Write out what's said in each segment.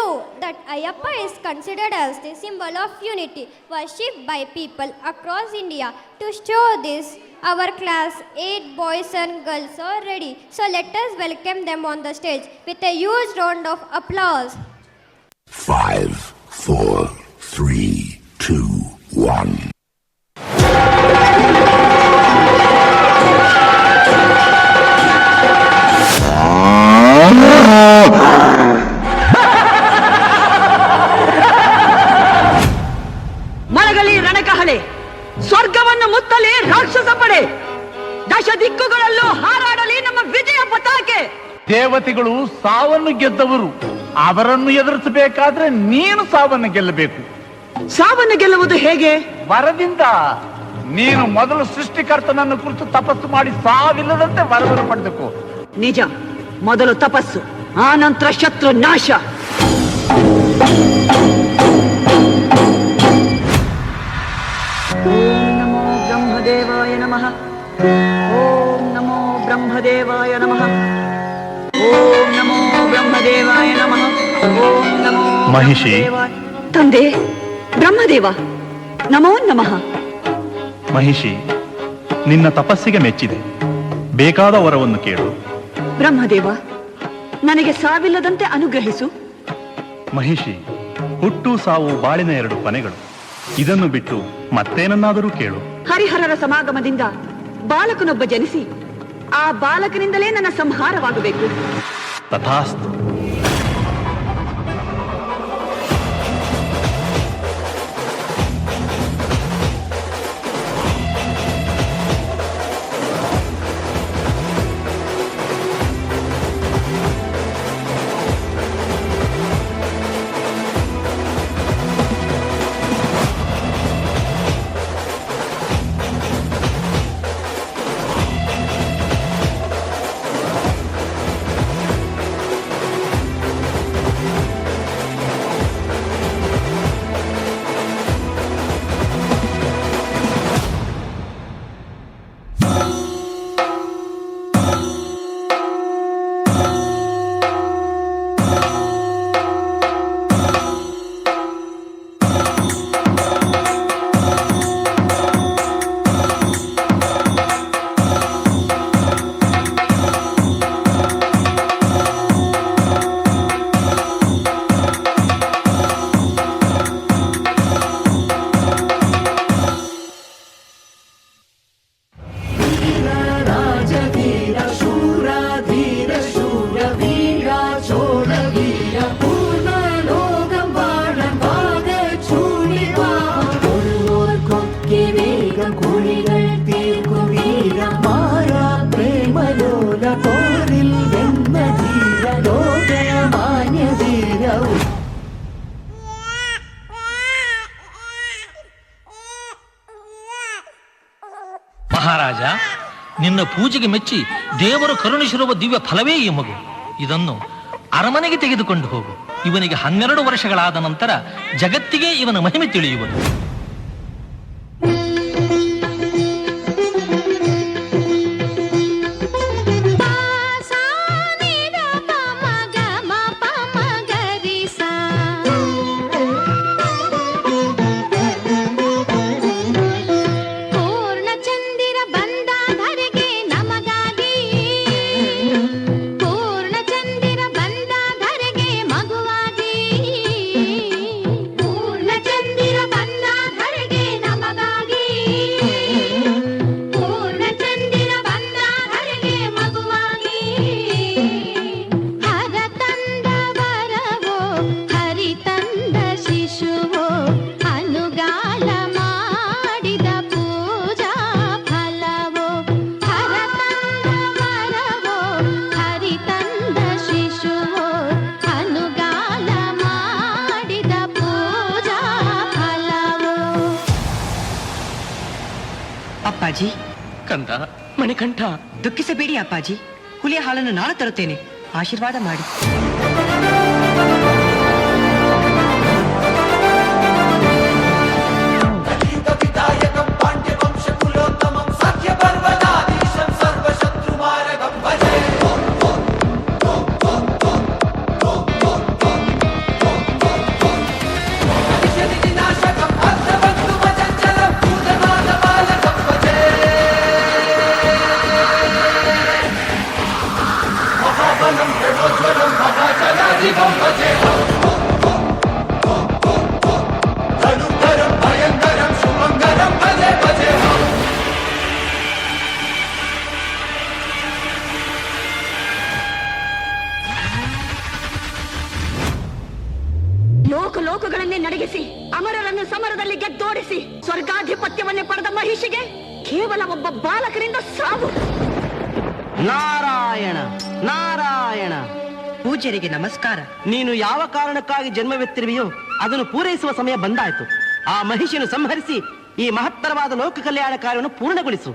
true that Ayyappa is considered as the symbol of unity, worshipped by people across India. To show this, our class 8 boys and girls are ready. So let us welcome them on the stage with a huge round of applause. 5, 4, 3, 2, 1. ಮಲಗಲಿ ರಣಕಹಳೆ, ಸ್ವರ್ಗವನ್ನು ಮುತ್ತಲಿ ರಾಕ್ಷಸ ಪಡೆ, ದಶ ದಿಕ್ಕುಗಳಲ್ಲೂ ಹಾರಾಡಲಿ ನಮ್ಮ ವಿಜಯ ಪತಾಕೆ. ದೇವತೆಗಳು ಸಾವನ್ನು ಗೆದ್ದವರು, ಅವರನ್ನು ಎದುರಿಸಬೇಕಾದ್ರೆ ನೀನು ಸಾವನ್ನು ಗೆಲ್ಲಬೇಕು. ಸಾವನ್ನು ಗೆಲ್ಲುವುದು ಹೇಗೆ? ವರದಿಂದ. ನೀನು ಮೊದಲು ಸೃಷ್ಟಿಕರ್ತನನ್ನು ಕುರಿತು ತಪಸ್ಸು ಮಾಡಿ ಸಾವಿಲ್ಲದಂತೆ ವರವನ್ನು ಪಡೆದಕು. ನಿಜ, ಮೊದಲು ತಪಸ್ಸು, ಆ ನಂತರ ಶತ್ರು ನಾಶ. ಓಂ ನಮೋ ಬ್ರಹ್ಮದೇವಾಯ ನಮಃ. ಓಂ ನಮೋ ಬ್ರಹ್ಮದೇವಾಯ ನಮಃ. ಓಂ ನಮೋ ಬ್ರಹ್ಮದೇವಾಯ ನಮಃ. ಓಂ ನಮೋ ಮಹಿಷಿ. ತಂದೆ ಬ್ರಹ್ಮದೇವ, ನಮೋ ನಮಃ. ಮಹಿಷಿ, ನಿನ್ನ ತಪಸ್ಸಿಗೆ ಮೆಚ್ಚಿದೆ. ಬೇಕಾದ ವರವನ್ನು ಕೇಳು. ಬ್ರಹ್ಮದೇವ, ನನಗೆ ಸಾವಿಲ್ಲದಂತೆ ಅನುಗ್ರಹಿಸು. ಮಹಿಷಿ, ಹುಟ್ಟು ಸಾವು ಬಾಳಿನ 2 ಕೊನೆಗಳು. ಇದನ್ನು ಬಿಟ್ಟು ಮತ್ತೇನನ್ನಾದರೂ ಕೇಳು. ಹರಿಹರರ ಸಮಾಗಮದಿಂದ ಬಾಲಕನೊಬ್ಬ ಜನಿಸಿ ಆ ಬಾಲಕನಿಂದಲೇ ನನ್ನ ಸಂಹಾರವಾಗಬೇಕು. ತಥಾಸ್ತು. ಮಹಾರಾಜ, ನಿನ್ನ ಪೂಜೆಗೆ ಮೆಚ್ಚಿ ದೇವರು ಕರುಣಿಸಿರುವ ದಿವ್ಯ ಫಲವೇ ಈ ಮಗು. ಇದನ್ನು ಅರಮನೆಗೆ ತೆಗೆದುಕೊಂಡು ಹೋಗು. ಇವನಿಗೆ 12 ವರ್ಷಗಳಾದ ನಂತರ ಜಗತ್ತಿಗೆ ಇವನ ಮಹಿಮೆ ತಿಳಿಯುವುದು. ಅಪ್ಪಾಜಿ. ಕಂದ, ಮಣಿಕಂಠ, ದುಃಖಿಸಬೇಡಿ ಅಪ್ಪಾಜಿ. ಹುಲಿಯ ಹಾಲನ್ನು ನಾನು ತರುತ್ತೇನೆ. ಆಶೀರ್ವಾದ ಮಾಡಿ. ಲೋಕಗಳನ್ನೇ ನಡಗಿಸಿ ಅಮರರನ್ನು ಸಮರದಲ್ಲಿ ಗೆದ್ದೋಡಿಸಿ ಸ್ವರ್ಗಾಧಿಪತ್ಯವನ್ನೇ ಪಡೆದ ಮಹಿಷಿಗೆ ಕೇವಲ ಒಬ್ಬ ಬಾಲಕರಿಂದ ಸಾವು. ನಾರಾಯಣ ನಾರಾಯಣ. ಪೂಜ್ಯರಿಗೆ ನಮಸ್ಕಾರ. ನೀನು ಯಾವ ಕಾರಣಕ್ಕಾಗಿ ಜನ್ಮವೆತ್ತಿರುವೆಯೋ ಅದನ್ನು ಪೂರೈಸುವ ಸಮಯ ಬಂದಾಯ್ತು. ಆ ಮಹಿಷಿಯನ್ನು ಸಂಹರಿಸಿ ಈ ಮಹತ್ತರವಾದ ಲೋಕ ಕಲ್ಯಾಣ ಕಾರ್ಯವನ್ನು ಪೂರ್ಣಗೊಳಿಸು.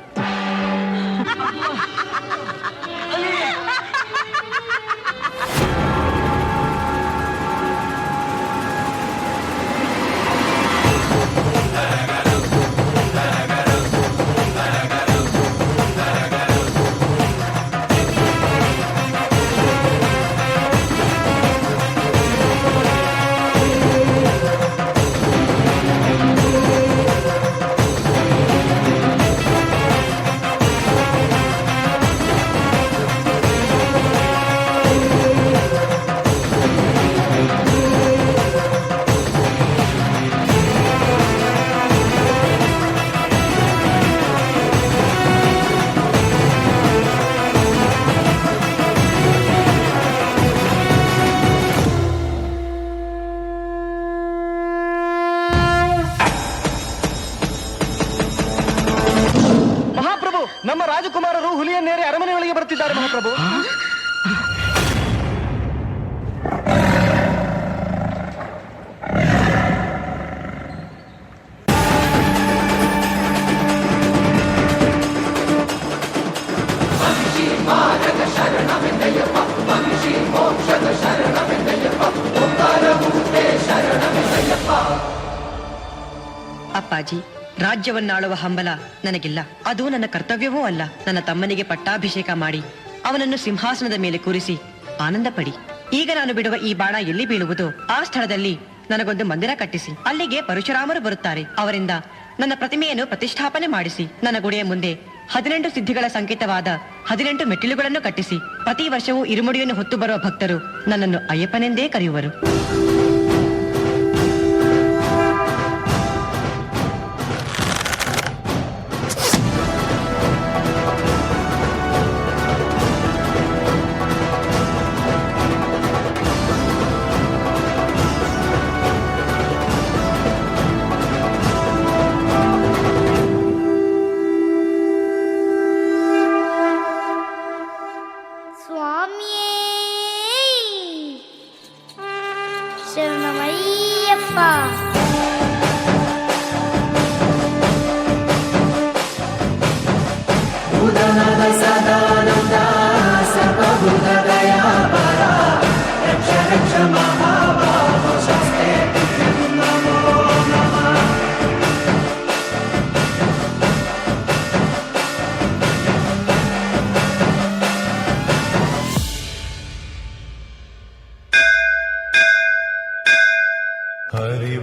ನಮ್ಮ ರಾಜಕುಮಾರರು ಹುಲಿಯನ್ನೇರಿ ಅರಮನೆಯೊಳಗೆ ಬರುತ್ತಿದ್ದಾರೆ ಮಹಾಪ್ರಭು. ಅಪ್ಪಾಜಿ, ರಾಜ್ಯವನ್ನಾಳುವ ಹಂಬಲ ನನಗಿಲ್ಲ. ಅದು ನನ್ನ ಕರ್ತವ್ಯವೂ ಅಲ್ಲ. ನನ್ನ ತಮ್ಮನಿಗೆ ಪಟ್ಟಾಭಿಷೇಕ ಮಾಡಿ ಅವನನ್ನು ಸಿಂಹಾಸನದ ಮೇಲೆ ಕೂರಿಸಿ ಆನಂದ ಪಡಿ. ಈಗ ನಾನು ಬಿಡುವ ಈ ಬಾಣ ಎಲ್ಲಿ ಬೀಳುವುದೋ ಆ ಸ್ಥಳದಲ್ಲಿ ನನಗೊಂದು ಮಂದಿರ ಕಟ್ಟಿಸಿ ಅಲ್ಲಿಗೆ ಪರಶುರಾಮರು ಬರುತ್ತಾರೆ. ಅವರಿಂದ ನನ್ನ ಪ್ರತಿಮೆಯನ್ನು ಪ್ರತಿಷ್ಠಾಪನೆ ಮಾಡಿಸಿ ನನ್ನ ಗುಡಿಯ ಮುಂದೆ 18 ಸಿದ್ಧಿಗಳ ಸಂಕೇತವಾದ 18 ಮೆಟ್ಟಿಲುಗಳನ್ನು ಕಟ್ಟಿಸಿ ಪ್ರತಿ ವರ್ಷವೂ ಇರುಮುಡಿಯನ್ನು ಹೊತ್ತು ಬರುವ ಭಕ್ತರು ನನ್ನನ್ನು ಅಯ್ಯಪ್ಪನೆಂದೇ ಕರೆಯುವರು.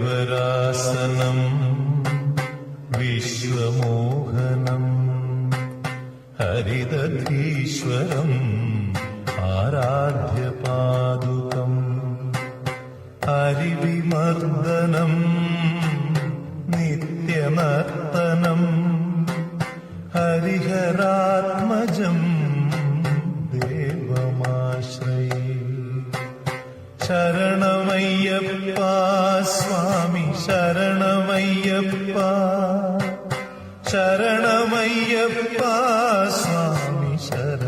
हरिवरासनं विश्वमोहनं हरिदधीश्वरम् आराध्यपादुकम् हरिविमर्दनं नित्यनर्तनं हरिहरात्मजं देवमाश्रये. शरणमय्यप्पा स्वामी शरणमय्यप्पा शरणमय्यप्पा स्वामी शरण